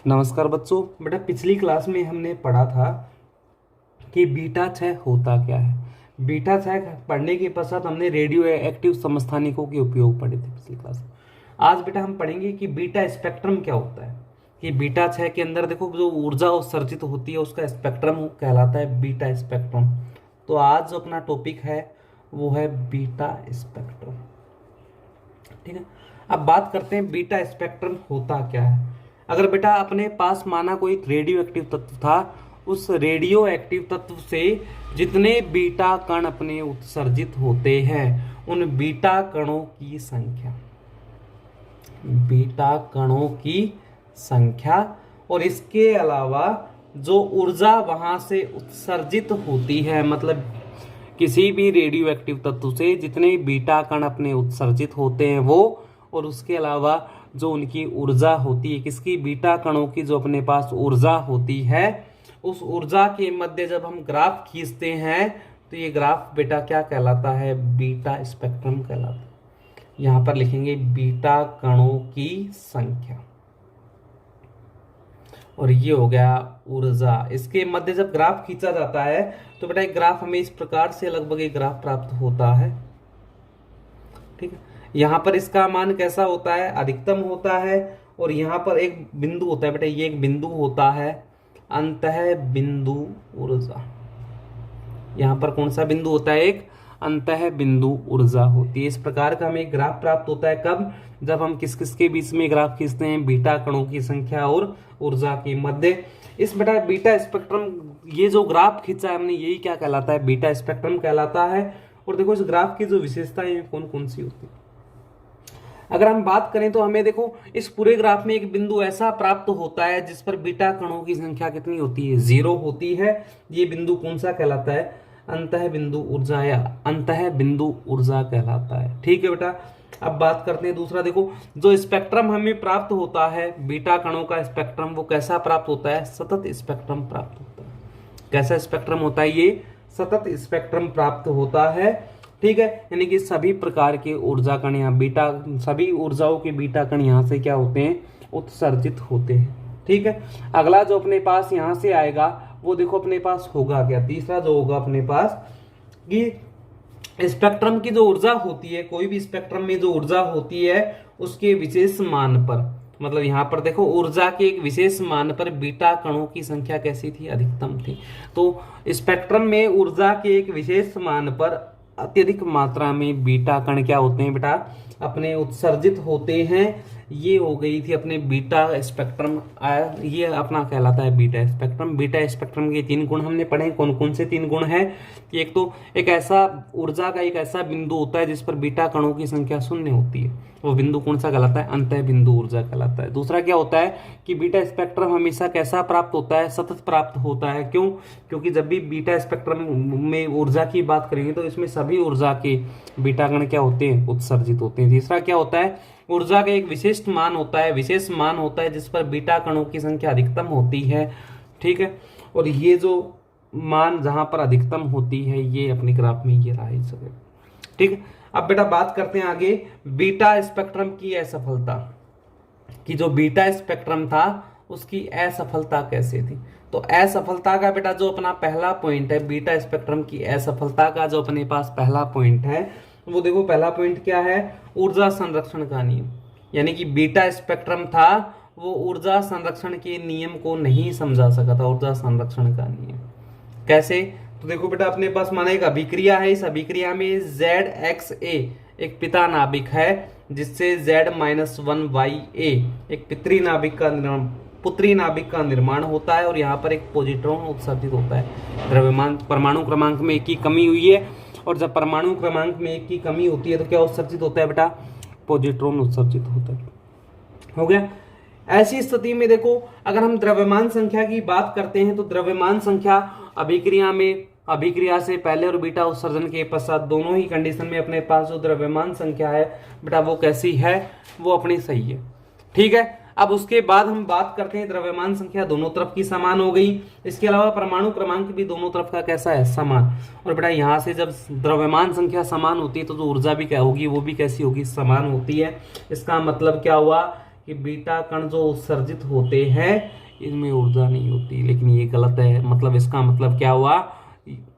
नमस्कार बच्चों। बेटा पिछली क्लास में हमने पढ़ा था कि बीटा क्षय होता क्या है। बीटा क्षय पढ़ने के पश्चात हमने रेडियो एक्टिव समस्थानिकों के उपयोग पढ़े थे पिछली क्लास में। आज बेटा हम पढ़ेंगे कि बीटा स्पेक्ट्रम क्या होता है। कि बीटा क्षय के अंदर देखो जो ऊर्जा उत्सर्जित होती है उसका स्पेक्ट्रम कहलाता है बीटा स्पेक्ट्रम। तो आज जो अपना टॉपिक है वो है बीटा स्पेक्ट्रम। ठीक है, अब बात करते हैं बीटा स्पेक्ट्रम होता क्या है। अगर बेटा अपने पास माना कोई रेडियो एक्टिव तत्व था, उस रेडियो एक्टिव तत्व से जितने बीटा कण अपने उत्सर्जित होते हैं उन बीटा कणों की संख्या और इसके अलावा जो ऊर्जा वहां से उत्सर्जित होती है, मतलब किसी भी रेडियो एक्टिव तत्व से जितने बीटा कण अपने उत्सर्जित होते हैं वो, और उसके अलावा जो उनकी ऊर्जा होती है, किसकी, बीटा कणों की जो अपने पास ऊर्जा होती है, उस ऊर्जा के मध्य जब हम ग्राफ खींचते हैं तो ये ग्राफ बेटा क्या कहलाता है, बीटा स्पेक्ट्रम कहलाता है। यहां पर लिखेंगे बीटा कणों की संख्या और ये हो गया ऊर्जा। इसके मध्य जब ग्राफ खींचा जाता है तो बेटा एक ग्राफ हमें इस प्रकार से लगभग एक ग्राफ प्राप्त होता है। ठीक है, यहाँ पर इसका मान कैसा होता है, अधिकतम होता है, और यहाँ पर एक बिंदु होता है बेटा, ये एक बिंदु होता है अंतः बिंदु ऊर्जा। यहाँ पर कौन सा बिंदु होता है, एक अंतः बिंदु ऊर्जा होती है। इस प्रकार का हमें ग्राफ प्राप्त होता है कब, जब हम किस किस के बीच में ग्राफ खींचते हैं, बीटा कणों की संख्या और ऊर्जा के मध्य। इस बेटा बीटा स्पेक्ट्रम, ये जो ग्राफ खींचा है हमने यही क्या कहलाता है, बीटा स्पेक्ट्रम कहलाता है। और देखो इस ग्राफ की जो विशेषताएं कौन कौन सी होती है। अगर हम बात करें तो हमें देखो इस पूरे ग्राफ में एक बिंदु ऐसा प्राप्त होता है जिस पर बीटा कणों की संख्या कितनी होती है, 0 होती है। ये बिंदु कौन सा कहलाता है, अंतः बिंदु ऊर्जा या अंतः बिंदु ऊर्जा कहलाता है। ठीक है बेटा, अब बात करते हैं दूसरा। देखो जो स्पेक्ट्रम हमें प्राप्त होता है बीटा कणों का स्पेक्ट्रम, वो कैसा प्राप्त होता है, सतत स्पेक्ट्रम प्राप्त होता है। कैसा स्पेक्ट्रम होता है, ये सतत स्पेक्ट्रम प्राप्त होता है। ठीक है, यानी कि सभी प्रकार के ऊर्जा कण यहाँ बीटा, सभी ऊर्जाओं के बीटा कण यहाँ से क्या होते हैं, उत्सर्जित होते हैं। ठीक है, अगला जो अपने पास यहाँ से आएगा वो देखो अपने पास होगा क्या, तीसरा जो होगा अपने पास कि स्पेक्ट्रम की जो ऊर्जा होती है, कोई भी स्पेक्ट्रम में जो ऊर्जा होती है उसके विशेष मान पर, मतलब यहाँ पर देखो ऊर्जा के एक विशेष मान पर बीटा कणों की संख्या कैसी थी, अधिकतम थी। तो स्पेक्ट्रम में ऊर्जा के एक विशेष मान पर अत्यधिक मात्रा में बीटा कण क्या होते हैं बेटा, अपने उत्सर्जित होते हैं। ये हो गई थी अपने बीटा स्पेक्ट्रम, ये अपना कहलाता है बीटा स्पेक्ट्रम। बीटा स्पेक्ट्रम के 3 गुण हमने पढ़े, कौन कौन से 3 गुण हैं। एक तो एक ऐसा ऊर्जा का एक ऐसा बिंदु होता है जिस पर बीटा कणों की संख्या 0 होती है, वो बिंदु कौन सा कहलाता है, अंतः बिंदु ऊर्जा कहलाता है। दूसरा क्या होता है कि बीटा स्पेक्ट्रम हमेशा कैसा प्राप्त होता है, सतत प्राप्त होता है। क्यों, क्योंकि जब भी बीटा स्पेक्ट्रम में ऊर्जा की बात करेंगे तो इसमें सभी ऊर्जा के बीटा कण क्या होते हैं, उत्सर्जित होते हैं। तीसरा क्या होता है, ऊर्जा का एक विशेष मान होता है जिस पर बीटा कणों की संख्या अधिकतम होती है। ठीक है, और ये जो मान जहां पर अधिकतम होती है ये अपने ग्राफ में ये रहा इस जगह। ठीक है, अब बेटा बात करते हैं आगे बीटा स्पेक्ट्रम की असफलता, कि जो बीटा स्पेक्ट्रम था उसकी असफलता कैसे थी। तो असफलता का बेटा जो अपना पहला पॉइंट है, बीटा स्पेक्ट्रम की असफलता का जो अपने पास पहला पॉइंट है वो देखो, पहला पॉइंट क्या है, ऊर्जा संरक्षण का नियम। यानी कि बीटा स्पेक्ट्रम था वो ऊर्जा संरक्षण के नियम को नहीं समझा सका था, ऊर्जा संरक्षण का नियम कैसे। तो देखो बेटा अपने पास माना एक अभिक्रिया है, इस अभिक्रिया में ZXA एक पिता नाभिक है जिससे Z-1YA एक पुत्री नाभिक का निर्माण होता है, और यहाँ पर एक पॉजिट्रॉन उत्सर्जित होता है। द्रव्यमान परमाणु क्रमांक में 1 की कमी हुई है, और जब परमाणु क्रमांक में 1 की कमी होती है तो क्या उत्सर्जित होता है बेटा, पॉजिट्रॉन उत्सर्जित होता है। हो गया। ऐसी स्थिति में देखो अगर हम द्रव्यमान संख्या की बात करते हैं तो द्रव्यमान संख्या अभिक्रिया से पहले और बीटा उत्सर्जन के पश्चात दोनों ही कंडीशन में अपने पास जो द्रव्यमान संख्या है बेटा वो कैसी है, वो अपनी सही है। ठीक है, अब उसके बाद हम बात करते हैं द्रव्यमान संख्या दोनों तरफ की समान हो गई। इसके अलावा परमाणु क्रमांक भी दोनों तरफ का कैसा है, समान। और बेटा यहाँ से जब द्रव्यमान संख्या समान होती है तो जो ऊर्जा भी क्या होगी, वो भी कैसी होगी, समान होती है। इसका मतलब क्या हुआ कि बीटा कण जो उत्सर्जित होते हैं इनमें ऊर्जा नहीं होती, लेकिन ये गलत है। मतलब इसका मतलब क्या हुआ,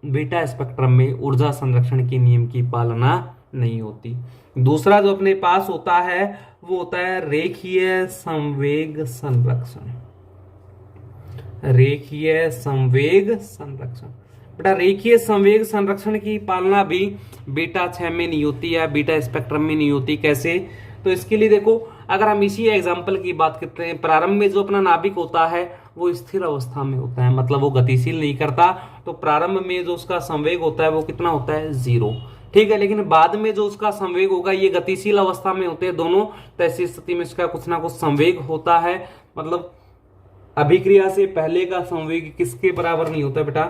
बीटा स्पेक्ट्रम में ऊर्जा संरक्षण के नियम की पालना नहीं होती। दूसरा जो अपने पास होता है वो होता है रेखीय संवेग संरक्षण। रेखीय संवेग संरक्षण, बेटा रेखीय संवेग संरक्षण की पालना भी बीटा 6 में नहीं होती या बीटा स्पेक्ट्रम में नहीं होती। कैसे, तो इसके लिए देखो, अगर हम इसी एग्जांपल की बात करते हैं, प्रारंभ में जो अपना नाभिक होता है वो स्थिर अवस्था में होता है, मतलब वो गतिशील नहीं करता, तो प्रारंभ में जो उसका संवेग होता है वो कितना होता है, 0। ठीक है, लेकिन बाद में जो उसका संवेग होगा ये गतिशील अवस्था में होते हैं दोनों, तो ऐसी स्थिति में इसका कुछ ना कुछ संवेग होता है। मतलब अभिक्रिया से पहले का संवेग किसके बराबर नहीं होता बेटा,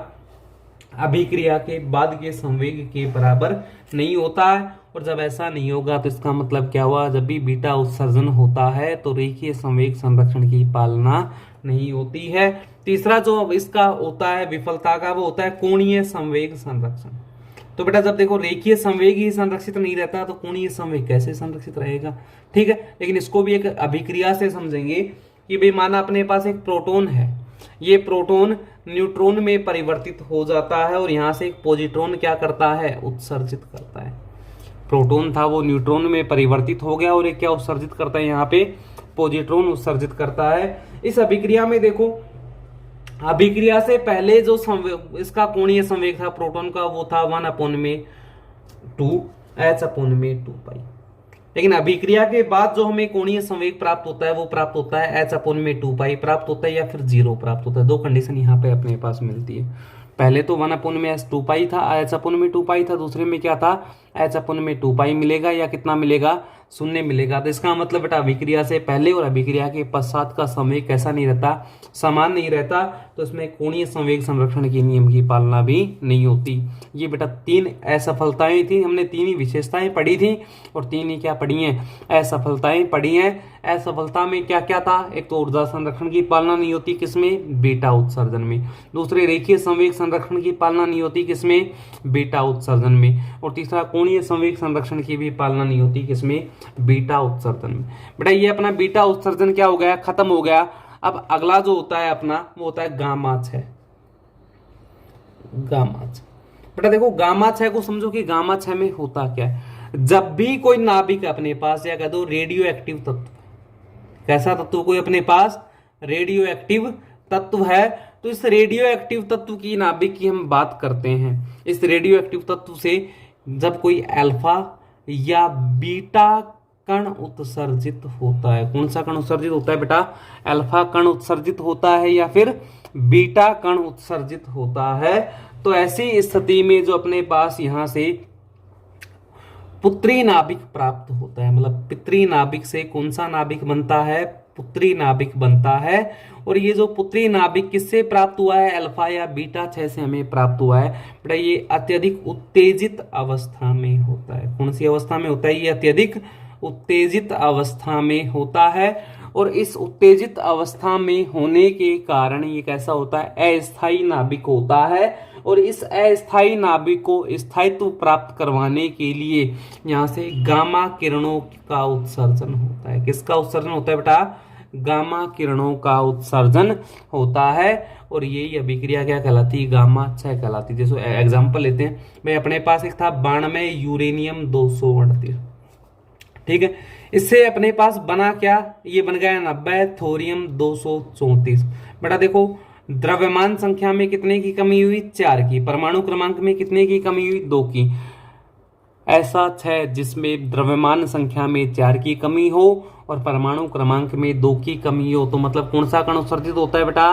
अभिक्रिया के बाद के संवेग के बराबर नहीं होता है। और जब ऐसा नहीं होगा तो इसका मतलब क्या हुआ, जब भी बीटा उत्सर्जन होता है तो रेखीय संवेग संरक्षण की पालना नहीं होती है। तीसरा जो इसका होता है विफलता का, वो होता है कोणीय संवेग संरक्षण। तो बेटा जब देखो रेखीय संवेग ही संरक्षित नहीं रहता तो कोणीय संवेग कैसे संरक्षित रहेगा। ठीक है, लेकिन इसको भी एक अभिक्रिया से समझेंगे कि भाई माना अपने पास एक प्रोटॉन है, ये प्रोटॉन न्यूट्रॉन में परिवर्तित हो जाता है और यहां से एक पॉजिट्रॉन क्या करता है, उत्सर्जित करता है। प्रोटॉन था वो न्यूट्रॉन में परिवर्तित हो गया और एक क्या उत्सर्जित करता है, यहाँ पे पॉजिट्रॉन उत्सर्जित करता है। इस अभिक्रिया में देखो, अभिक्रिया से पहले जो इसका कोणीय संवेग था प्रोटॉन का वो था 1/2 h/2 पाई, लेकिन अभिक्रिया के बाद जो हमें कोणीय संवेग प्राप्त होता है वो प्राप्त होता है h/2 पाई प्राप्त होता है या फिर 0 प्राप्त होता है। दो कंडीशन यहाँ पे अपने पास मिलती है। पहले तो 1/2 पाई था, h/2 पाई था, दूसरे में क्या था, h/2 पाई मिलेगा या कितना मिलेगा, 0 मिलेगा। तो इसका मतलब बेटा अभिक्रिया से पहले और अभिक्रिया के पश्चात का संवेग कैसा नहीं रहता, समान नहीं रहता, तो इसमें कोणीय संवेग संरक्षण के नियम की पालना भी नहीं होती। ये बेटा 3 असफलताएं थी, हमने 3 ही विशेषताएं पढ़ी थी और 3 ही क्या पढ़ी हैं, असफलताएं पढ़ी हैं। असफलता में क्या क्या था, एक तो ऊर्जा संरक्षण की पालना नहीं होती किसमें, बीटा उत्सर्जन में। दूसरे रेखीय संवेग संरक्षण की पालना नहीं होती किसमें, बीटा उत्सर्जन में। और तीसरा कोणीय संवेग संरक्षण की भी पालना नहीं होती किसमें, बीटा उत्सर्जन में। बेटा ये अपना बीटा उत्सर्जन क्या हो गया, खत्म हो गया। अब अगला जो होता है अपना वो होता है गामा 6। गामा 6 बेटा देखो, गामा 6 को समझो कि गामा 6 में होता क्या है। जब भी कोई नाभिक अपने पास या कह दो रेडियो एक्टिव तत्व, कैसा तत्व कोई अपने पास, रेडियो एक्टिव तत्व है, तो इस रेडियो एक्टिव तत्व की नाभिक की हम बात करते हैं। इस रेडियो एक्टिव तत्व से जब कोई अल्फा या बीटा कण उत्सर्जित होता है, कौन सा कण उत्सर्जित होता है बेटा, अल्फा कण उत्सर्जित होता है या फिर बीटा कण उत्सर्जित होता है, तो ऐसी स्थिति में जो अपने पास यहां से पुत्री नाभिक प्राप्त होता है। मतलब पितरी नाभिक से कौन सा नाभिक बनता है, पुत्री नाभिक बनता है। और ये जो पुत्री नाभिक किससे प्राप्त हुआ है, अल्फा या बीटा 6 से हमें प्राप्त हुआ है। बेटा ये अत्यधिक उत्तेजित अवस्था में होता है। कौन सी अवस्था में होता है, ये अत्यधिक उत्तेजित अवस्था में होता है। और इस उत्तेजित अवस्था में होने के कारण ये कैसा होता है, अस्थायी नाभिक होता है। और इस अस्थायी नाभिक को स्थायित्व प्राप्त करवाने के लिए यहाँ से गामा किरणों का उत्सर्जन होता है। किसका उत्सर्जन होता है बेटा, गामा किरणों का उत्सर्जन होता है। और यही अभिक्रिया क्या कहलाती है, गामा 6 कहलाती है। जैसे एग्जांपल लेते हैं, भाई अपने पास एक था 92 यूरेनियम 238, ठीक है, इससे अपने पास बना क्या, ये बन गया 90 थोरियम 234। बेटा देखो द्रव्यमान संख्या में कितने की कमी हुई, 4 की। परमाणु क्रमांक में कितने की कमी हुई, 2 की। ऐसा 6 जिसमें द्रव्यमान संख्या में 4 की कमी हो और परमाणु क्रमांक में 2 की कमी हो, तो मतलब कौन सा कण उत्सर्जित होता है बेटा,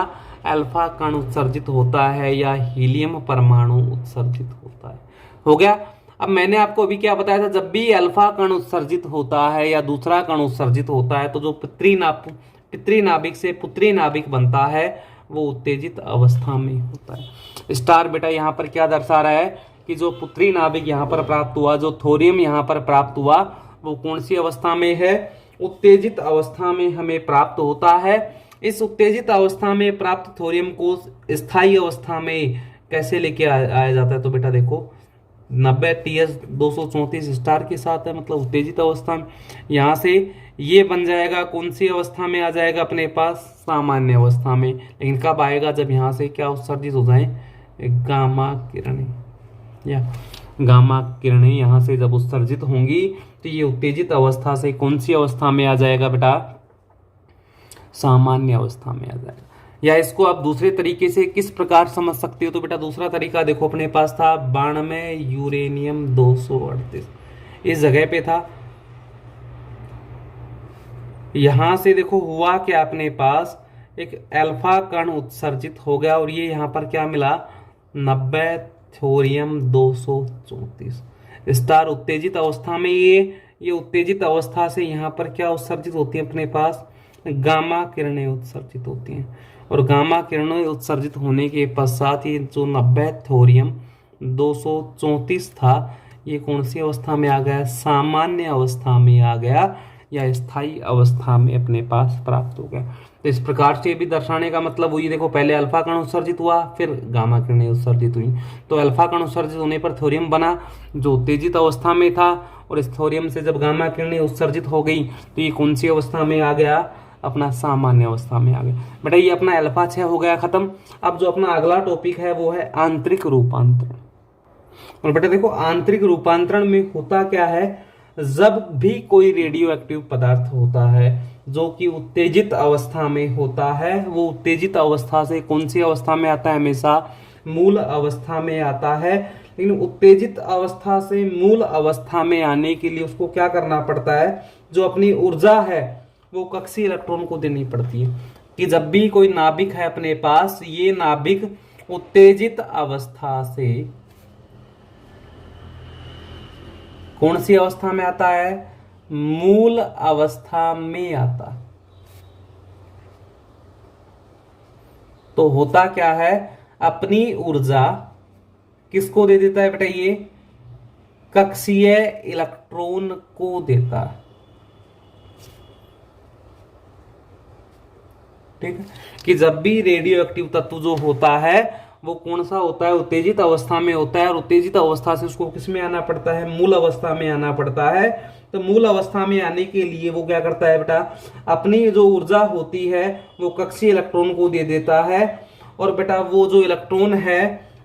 अल्फा कण उत्सर्जित होता है या हीलियम परमाणु उत्सर्जित होता है। हो गया। अब मैंने आपको अभी क्या बताया था, जब भी अल्फा कण उत्सर्जित होता है या दूसरा कण उत्सर्जित होता है तो जो पितरी नाभिक से पुत्री नाभिक बनता है वो उत्तेजित अवस्था में होता है। स्टार बेटा यहाँ पर क्या दर्शा रहा है कि जो पुत्री नाभिक यहाँ पर प्राप्त हुआ, जो थोरियम यहाँ पर प्राप्त हुआ, वो कौन सी अवस्था में है, उत्तेजित अवस्था में हमें प्राप्त होता है। इस उत्तेजित अवस्था में प्राप्त थोरियम को स्थायी अवस्था में कैसे लेके आया जाता है, तो बेटा देखो 90 TS 234 स्टार के साथ है, मतलब उत्तेजित अवस्था में। यहाँ से ये बन जाएगा कौन सी अवस्था में आ जाएगा अपने पास, सामान्य अवस्था में। लेकिन कब आएगा, जब यहाँ से क्या उत्सर्जित हो जाए, गामा किरणें, या गामा किरणें यहाँ से जब उत्सर्जित होंगी तो ये उत्तेजित अवस्था से कौन सी अवस्था में आ जाएगा बेटा, सामान्य अवस्था में आ जाएगा। या इसको आप दूसरे तरीके से किस प्रकार समझ सकते हो, तो बेटा दूसरा तरीका देखो, अपने पास था 92 यूरेनियम 238 इस जगह पे था। यहां से देखो हुआ क्या, अपने पास एक अल्फा कण उत्सर्जित हो गया और ये यहां पर क्या मिला, 90 थोरियम 234 स्टार उत्तेजित अवस्था में। ये उत्तेजित अवस्था से यहाँ पर क्या उत्सर्जित होती है, अपने पास गामा किरणें उत्सर्जित होती हैं। और गामा किरणें उत्सर्जित होने के पश्चात ये जो 90 थोरियम 234 था, ये कौन सी अवस्था में आ गया, सामान्य अवस्था में आ गया, या स्थायी अवस्था में अपने पास प्राप्त हो गया। तो इस प्रकार से भी दर्शाने का मतलब वही, देखो पहले अल्फा कण उत्सर्जित हुआ, फिर गामा किरणें उत्सर्जित हुई। तो अल्फा कण उत्सर्जित होने पर थोरियम बना जो उत्तेजित अवस्था में था, और इस थोरियम से जब गामा किरणें उत्सर्जित हो गई तो ये कौन सी अवस्था में आ गया, अपना सामान्य अवस्था में आ गया। बेटा ये अपना अल्फा 6 हो गया खत्म। अब जो अपना अगला टॉपिक है वो है आंतरिक रूपांतरण। और बेटा देखो आंतरिक रूपांतरण में होता क्या है, जब भी कोई रेडियो एक्टिव पदार्थ होता है जो कि उत्तेजित अवस्था में होता है, वो उत्तेजित अवस्था से कौन सी अवस्था में आता है, हमेशा मूल अवस्था में आता है। लेकिन उत्तेजित अवस्था से मूल अवस्था में आने के लिए उसको क्या करना पड़ता है, जो अपनी ऊर्जा है वो कक्षीय इलेक्ट्रॉन को देनी पड़ती है। कि जब भी कोई नाभिक है अपने पास, ये नाभिक उत्तेजित अवस्था से कौन सी अवस्था में आता है, मूल अवस्था में आता। तो होता क्या है, अपनी ऊर्जा किसको दे देता है बेटा, ये कक्षीय इलेक्ट्रॉन को देता है। ठीक है, कि जब भी रेडियो एक्टिव तत्व जो होता है वो कौन सा होता है, उत्तेजित अवस्था में होता है, और उत्तेजित अवस्था से उसको किस में आना पड़ता है, मूल अवस्था में आना पड़ता है। तो मूल अवस्था में आने के लिए वो क्या करता है बेटा, अपनी जो ऊर्जा होती है वो कक्षीय इलेक्ट्रॉन को दे देता है। और बेटा वो जो इलेक्ट्रॉन है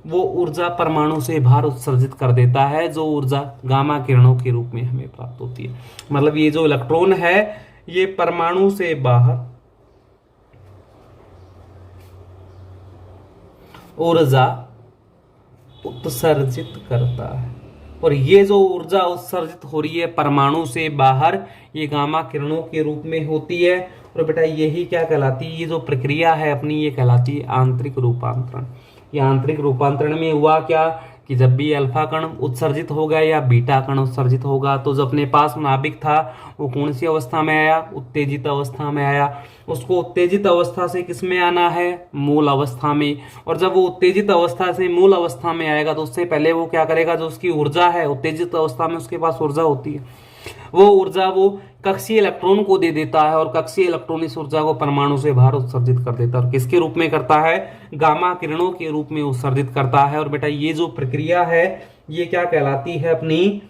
वो ऊर्जा परमाणु से बाहर उत्सर्जित कर देता है, जो ऊर्जा गामा किरणों के रूप में हमें प्राप्त होती है। मतलब ये जो इलेक्ट्रॉन है ये परमाणु से बाहर ऊर्जा उत्सर्जित करता है। और ये जो ऊर्जा उत्सर्जित हो रही है परमाणु से बाहर, ये गामा किरणों के रूप में होती है। और बेटा यही क्या कहलाती है, ये जो प्रक्रिया है अपनी, ये कहलाती है आंतरिक रूपांतरण। ये आंतरिक रूपांतरण में हुआ क्या कि जब भी अल्फा कण उत्सर्जित होगा या बीटा कण उत्सर्जित होगा, तो जो अपने पास नाभिक था वो कौन सी अवस्था में आया, उत्तेजित अवस्था में आया। उसको उत्तेजित अवस्था से किस में आना है, मूल अवस्था में। और जब वो उत्तेजित अवस्था से मूल अवस्था में आएगा तो उससे पहले वो क्या करेगा, जो उसकी ऊर्जा है उत्तेजित अवस्था में उसके पास ऊर्जा होती है, वो ऊर्जा वो कक्षीय इलेक्ट्रॉन को दे देता है। और कक्षीय इलेक्ट्रॉन इस ऊर्जा को परमाणु से बाहर उत्सर्जित कर देता है। और किसके रूप में करता है, गामा किरणों के रूप में उत्सर्जित करता है। और बेटा ये जो प्रक्रिया है ये क्या कहलाती है अपनी,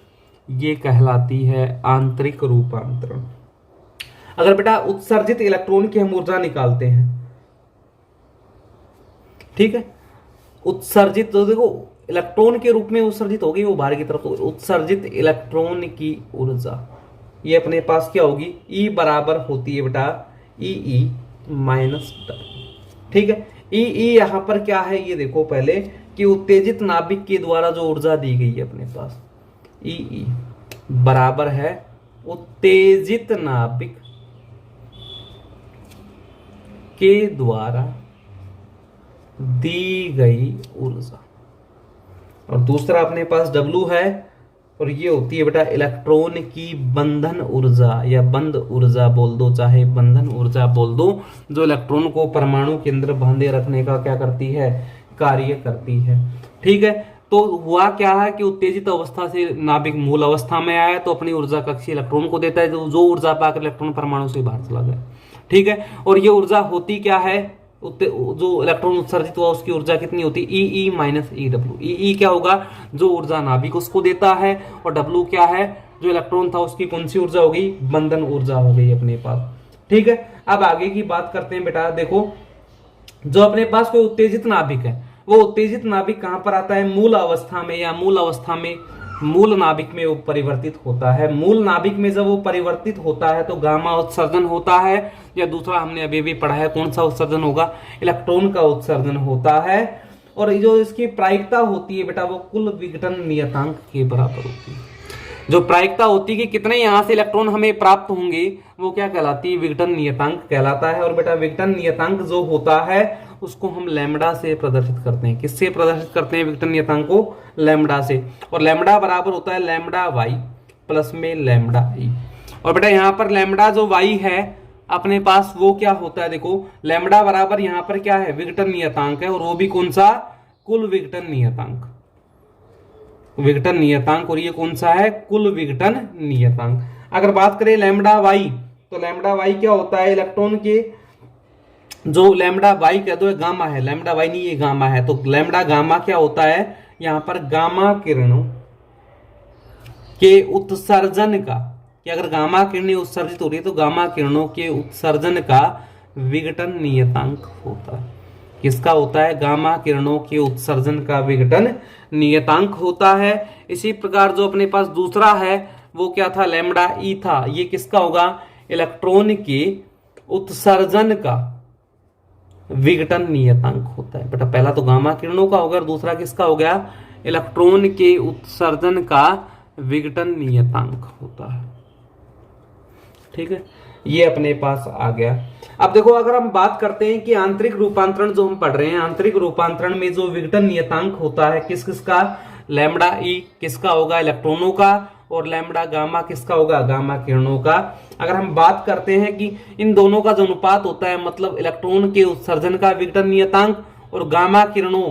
ये कहलाती है आंतरिक रूपांतरण। अगर बेटा उत्सर्जित इलेक्ट्रॉन की हम ऊर्जा निकालते हैं, ठीक है, उत्सर्जित तो देखो इलेक्ट्रॉन के रूप में उत्सर्जित होगी वो बाहर की तरफ, तो उत्सर्जित इलेक्ट्रॉन की ऊर्जा ये अपने पास क्या होगी, ई बराबर होती है बेटा ई माइनस डब्ल्यू। ठीक है, ई यहां पर क्या है ये देखो पहले कि उत्तेजित नाभिक के द्वारा जो ऊर्जा दी गई है अपने पास, ई बराबर है उत्तेजित नाभिक के द्वारा दी गई ऊर्जा। और दूसरा अपने पास W है, और ये होती है बेटा इलेक्ट्रॉन की बंधन ऊर्जा या बंध ऊर्जा बोल दो, चाहे बंधन ऊर्जा बोल दो, जो इलेक्ट्रॉन को परमाणु के अंदर बांधे रखने का क्या करती है, कार्य करती है। ठीक है, तो हुआ क्या है कि उत्तेजित अवस्था से नाभिक मूल अवस्था में आया तो अपनी ऊर्जा कक्षीय इलेक्ट्रॉन को देता है, जो ऊर्जा पाकर इलेक्ट्रॉन परमाणु से बाहर चला गया। ठीक है, और ये ऊर्जा होती क्या है, जो इलेक्ट्रॉन उत्सर्जित हुआ उसकी ऊर्जा कितनी होती है, ई माइनस ई डब्ल्यू। ई क्या होगा, जो ऊर्जा नाभिक उसको देता है, और डब्ल्यू क्या है, जो इलेक्ट्रॉन था उसकी कौन सी ऊर्जा हो गई, बंधन ऊर्जा हो गई अपने पास। ठीक है, अब आगे की बात करते हैं बेटा। देखो जो अपने पास कोई उत्तेजित नाभिक है, वो उत्तेजित नाभिक कहां पर आता है, मूल अवस्था में, या मूल अवस्था में मूल नाभिक में वो परिवर्तित होता है। मूल नाभिक में जब वो परिवर्तित होता है तो गामा उत्सर्जन होता है, या दूसरा हमने अभी भी पढ़ा है कौन सा उत्सर्जन होगा, इलेक्ट्रॉन का उत्सर्जन होता है। और जो इसकी प्रायिकता होती है बेटा वो कुल विघटन नियतांक के बराबर होती है। जो प्रायिकता होती है कि कितने यहां से इलेक्ट्रॉन हमें प्राप्त होंगे, वो क्या कहलाती है, विघटन नियतांक कहलाता है। और बेटा विघटन नियतांक जो होता है उसको हम लैम्बडा से प्रदर्शित करते हैं। किससे प्रदर्शित करते हैं विघटन नियतांक को, लैम्बडा से। और लैम्बडा बराबर होता है लैम्बडा वाई प्लस में लैम्बडा ई। और बेटा यहाँ पर लैम्बडा जो वाई है अपने पास वो क्या होता है, देखो लैम्बडा बराबर यहाँ पर क्या है, विघटन नियतांक है, और वो भी कौन सा, कुल विघटन नियतांक, विघटन नियतांक। और ये कौन सा है, कुल विघटन नियतांक। अगर बात करें लैम्बडा वाई, तो लैम्बडा वाई क्या होता है, इलेक्ट्रॉन के जो लैम्बडा वाई कह दो गामा है, लैम्बडा वाई नहीं ये गामा है, तो लैम्बडा गामा क्या होता है, यहां पर गामा किरणों के उत्सर्जन का, कि अगर गामा किरणें उत्सर्जित हो रही है तो गामा किरणों के उत्सर्जन का विघटन नियतांक होता है। किसका होता है, गामा किरणों के उत्सर्जन का विघटन नियतांक होता है। इसी प्रकार जो अपने पास दूसरा है वो क्या था, लैम्बडा ई था। ये किसका होगा, इलेक्ट्रॉन के उत्सर्जन का विघटन नियतांक होता है। बेटा पहला तो गामा किरणों का होगा और दूसरा किसका हो गया, इलेक्ट्रॉन के उत्सर्जन का विघटन नियतांक होता है। ठीक है, ये अपने पास आ गया। अब देखो अगर हम बात करते हैं कि आंतरिक रूपांतरण जो हम पढ़ रहे हैं, आंतरिक रूपांतरण में जो विघटन नियतांक होता है किस किसका, लैम्बडा ई किसका होगा, इलेक्ट्रॉनों का, और लैम्बडा गामा किसका होगा, गामा किरणों का। अगर हम बात करते हैं कि इन दोनों का जो अनुपात होता है, मतलब इलेक्ट्रॉन के उत्सर्जन का विघटन नियतांक और गामा किरणों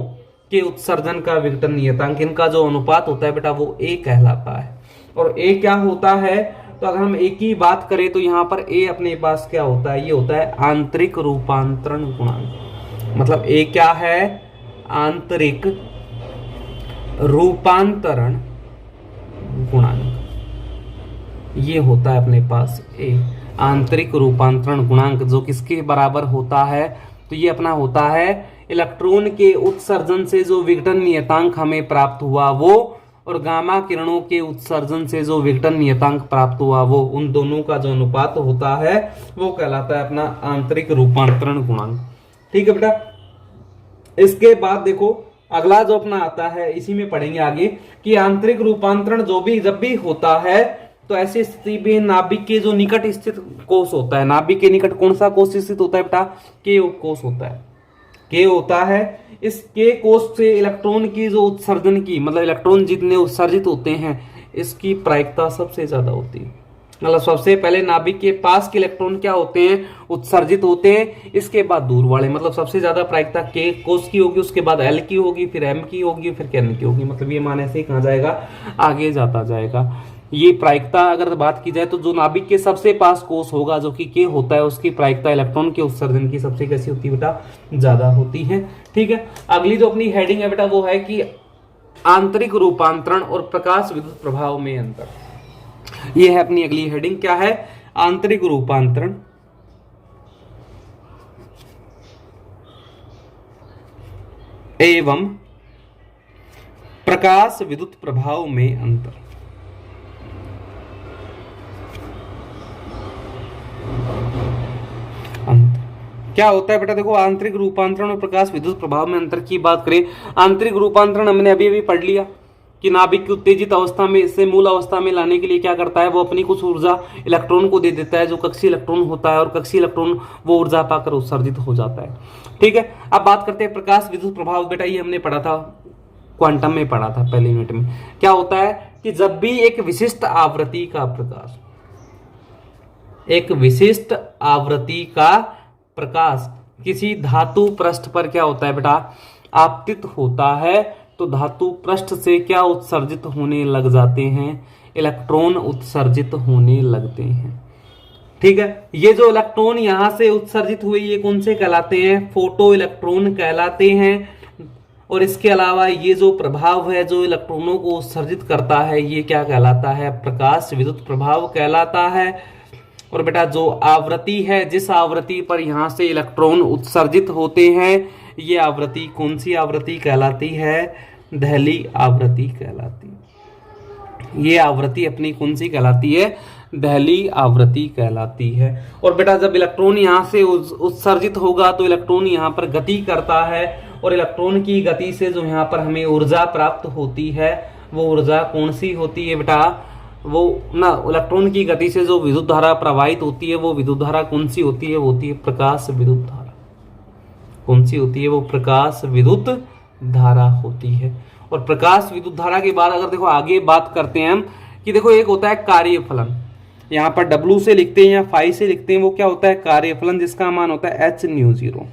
के उत्सर्जन का विघटन नियतांक, इनका जो अनुपात होता है बेटा वो ए कहलाता है। और ए क्या होता है, तो अगर हम ए की बात करें तो यहाँ पर ए अपने पास क्या होता है, ये होता है आंतरिक रूपांतरण गुणांक। मतलब ए क्या है, आंतरिक रूपांतरण गुणांक, ये होता है अपने पास ए, आंतरिक रूपांतरण गुणांक, जो किसके बराबर होता है, तो ये अपना होता है इलेक्ट्रॉन के उत्सर्जन से जो विघटन नियतांक हमें प्राप्त हुआ वो, और गामा किरणों के उत्सर्जन से जो विघटन नियतांक प्राप्त हुआ वो, उन दोनों का जो अनुपात होता है वो कहलाता है अपना आंतरिक रूपांतरण गुणांक। ठीक है बेटा, इसके बाद देखो अगला जो अपना आता है, इसी में पढ़ेंगे आगे कि आंतरिक रूपांतरण जब भी होता है तो ऐसी स्थिति में नाभिक के जो निकट स्थित कोष होता है, नाभिक के निकट कौन सा कोष स्थित होता है बेटा, के कोष होता है, के होता है। इस के कोष से इलेक्ट्रॉन की जो उत्सर्जन की, मतलब इलेक्ट्रॉन जितने उत्सर्जित होते हैं इसकी प्रायिकता सबसे ज्यादा होती है। मतलब सबसे पहले नाभिक के पास के इलेक्ट्रॉन क्या होते हैं, उत्सर्जित होते हैं, इसके बाद दूर वाले, मतलब सबसे ज्यादा प्रायिकता के कोष की होगी, उसके बाद एल की होगी, फिर एम की होगी, फिर एन की होगी। मतलब ये मान ऐसे ही कहा जाएगा, आगे जाता जाएगा। ये प्रायिकता अगर बात की जाए तो जो नाभिक के सबसे पास कोष होगा जो कि के होता है, उसकी प्रायिकता इलेक्ट्रॉन के उत्सर्जन की सबसे कैसी होती है बेटा, ज्यादा होती है। ठीक है, अगली जो अपनी हेडिंग है बेटा वो है कि आंतरिक रूपांतरण और प्रकाश विद्युत प्रभाव में अंतर। ये है अपनी अगली हेडिंग, क्या है, आंतरिक रूपांतरण एवं प्रकाश विद्युत प्रभाव में अंतर। क्या होता है बेटा, देखो आंतरिक रूपांतरण और प्रकाश विद्युत प्रभाव में अंतर की बात करें, आंतरिक रूपांतरण हमने अभी अभी पढ़ लिया कि नाभिक की उत्तेजित अवस्था में से मूल अवस्था में लाने के लिए क्या करता है, वो अपनी कुछ ऊर्जा इलेक्ट्रॉन को दे देता है जो कक्षीय इलेक्ट्रॉन होता है, और कक्षीय इलेक्ट्रॉन वो ऊर्जा पाकर उत्सर्जित हो जाता है। ठीक है, अब बात करते हैं प्रकाश विद्युत प्रभाव। बेटा ये हमने पढ़ा था, क्वांटम में पढ़ा था पहले यूनिट में। क्या होता है कि जब भी एक विशिष्ट आवृत्ति का प्रकाश, एक विशिष्ट आवृत्ति का प्रकाश किसी धातु पृष्ठ पर क्या होता है बेटा, आपतित होता है, तो धातु पृष्ठ से क्या उत्सर्जित होने लग जाते हैं, इलेक्ट्रॉन उत्सर्जित होने लगते हैं। ठीक है, ये जो इलेक्ट्रॉन यहां से उत्सर्जित हुए ये कौन से कहलाते हैं, फोटो इलेक्ट्रॉन कहलाते हैं। और इसके अलावा ये जो प्रभाव है जो इलेक्ट्रॉनों को उत्सर्जित करता है ये क्या कहलाता है, प्रकाश विद्युत प्रभाव कहलाता है। और बेटा जो आवृत्ति है, जिस आवृत्ति पर यहाँ से इलेक्ट्रॉन उत्सर्जित होते हैं, ये आवृत्ति कौन सी आवृत्ति कहलाती है, दहली आवृत्ति कहलाती है। ये आवृत्ति अपनी कौन सी कहलाती है, दहली आवृत्ति कहलाती है। और बेटा जब इलेक्ट्रॉन यहाँ से उत्सर्जित होगा तो इलेक्ट्रॉन यहाँ पर गति करता है, और इलेक्ट्रॉन की गति से जो यहाँ पर हमें ऊर्जा प्राप्त होती है वो ऊर्जा कौन सी होती है बेटा, वो ना इलेक्ट्रॉन की गति से जो विद्युत धारा प्रवाहित होती है वो विद्युत धारा कौन सी होती है, वो होती है प्रकाश विद्युत धारा। कौन सी होती है, वो प्रकाश विद्युत धारा होती है। और प्रकाश विद्युत धारा के बाद अगर देखो आगे बात करते हैं हम कि देखो एक होता है कार्यफलन, यहाँ पर W से लिखते हैं या फाई से लिखते हैं, वो क्या होता है, कार्यफलन, जिसका मान होता है h न्यू 0,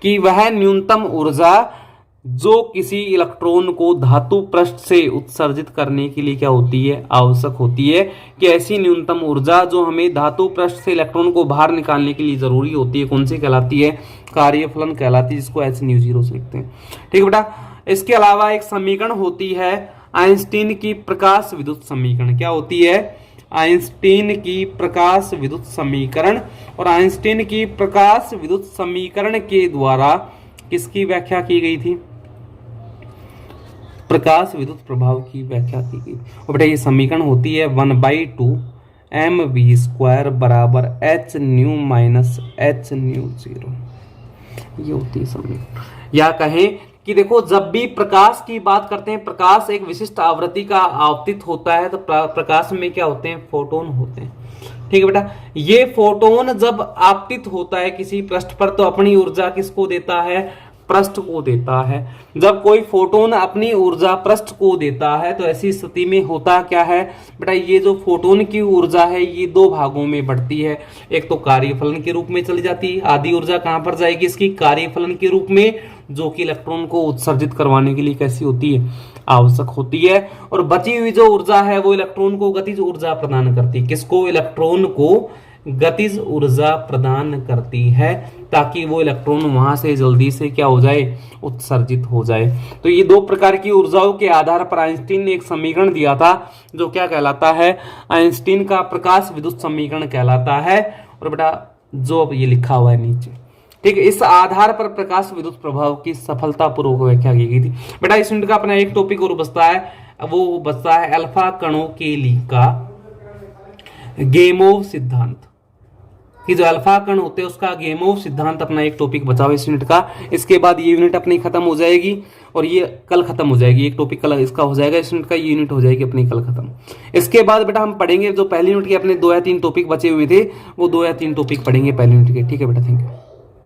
कि वह न्यूनतम ऊर्जा जो किसी इलेक्ट्रॉन को धातु पृष्ठ से उत्सर्जित करने के लिए क्या होती है, आवश्यक होती है, कि ऐसी न्यूनतम ऊर्जा जो हमें धातु पृष्ठ से इलेक्ट्रॉन को बाहर निकालने के लिए जरूरी होती है, कौन सी कहलाती है, कार्यफलन कहलाती है, जिसको h न्यू 0 से लिखते हैं। ठीक है बेटा। इसके अलावा एक समीकरण होती है आइंस्टीन की प्रकाश विद्युत समीकरण। क्या होती है, आइंस्टीन की प्रकाश विद्युत समीकरण। और आइंस्टीन की प्रकाश विद्युत समीकरण के द्वारा किसकी व्याख्या की गई थी, प्रकाश विद्युत प्रभाव की व्याख्या की गई। और बेटा ये समीकरण होती है 1/2 mv² बराबर h new minus h new 0। ये होती है समीकरण। या कहें कि देखो जब भी प्रकाश की बात करते हैं, प्रकाश एक विशिष्ट आवृत्ति का आपतित होता है, तो प्रकाश में क्या होते हैं, फोटोन होते हैं। ठीक है बेटा। ये फोटोन जब आपतित होता है किसी पृष्ठ पर तो अपनी ऊर्जा किसको देता है, पृष्ठ को देता है। जब कोई फोटोन अपनी ऊर्जा पृष्ठ को देता है तो ऐसी स्थिति में होता क्या है बेटा, ये जो फोटोन की ऊर्जा है ये दो भागों में बढ़ती है। एक तो कार्यफलन के रूप में चली जाती है, आधी ऊर्जा कहां पर जाएगी इसकी, कार्यफलन के रूप में, जो कि इलेक्ट्रॉन को उत्सर्जित करवाने के लिए कैसी होती है, आवश्यक होती है। और बची हुई जो ऊर्जा है वो इलेक्ट्रॉन को गतिज ऊर्जा प्रदान करती है। किसको, इलेक्ट्रॉन को गतिज ऊर्जा प्रदान करती है, ताकि वो इलेक्ट्रॉन वहां से जल्दी से क्या हो जाए, उत्सर्जित हो जाए। तो ये दो प्रकार की ऊर्जाओं के आधार पर आइंस्टीन ने एक समीकरण दिया था जो क्या कहलाता है, आइंस्टीन का प्रकाश विद्युत समीकरण कहलाता है। और बेटा जो अब ये लिखा हुआ है नीचे, ठीक है, इस आधार पर प्रकाश विद्युत प्रभाव की सफलतापूर्वक व्याख्या की गई थी। बेटा इस यूनिट का अपना एक टॉपिक और बचता है, वो बचता है अल्फा कणों के लिए का गेमोव सिद्धांत, कि जो अल्फा कण होते हैं उसका गेमोव सिद्धांत अपना एक टॉपिक बचा हुआ इस यूनिट का। इसके बाद ये यूनिट अपनी खत्म हो जाएगी और ये कल खत्म हो जाएगी, एक टॉपिक कल इसका हो जाएगा, इस यूनिट का ये यूनिट हो जाएगी अपनी कल खत्म। इसके बाद बेटा हम पढ़ेंगे जो पहली यूनिट के अपने 2 या 3 टॉपिक बचे हुए थे, वो 2 या 3 टॉपिक पढ़ेंगे पहली यूनिट के। ठीक है बेटा, थैंक यू।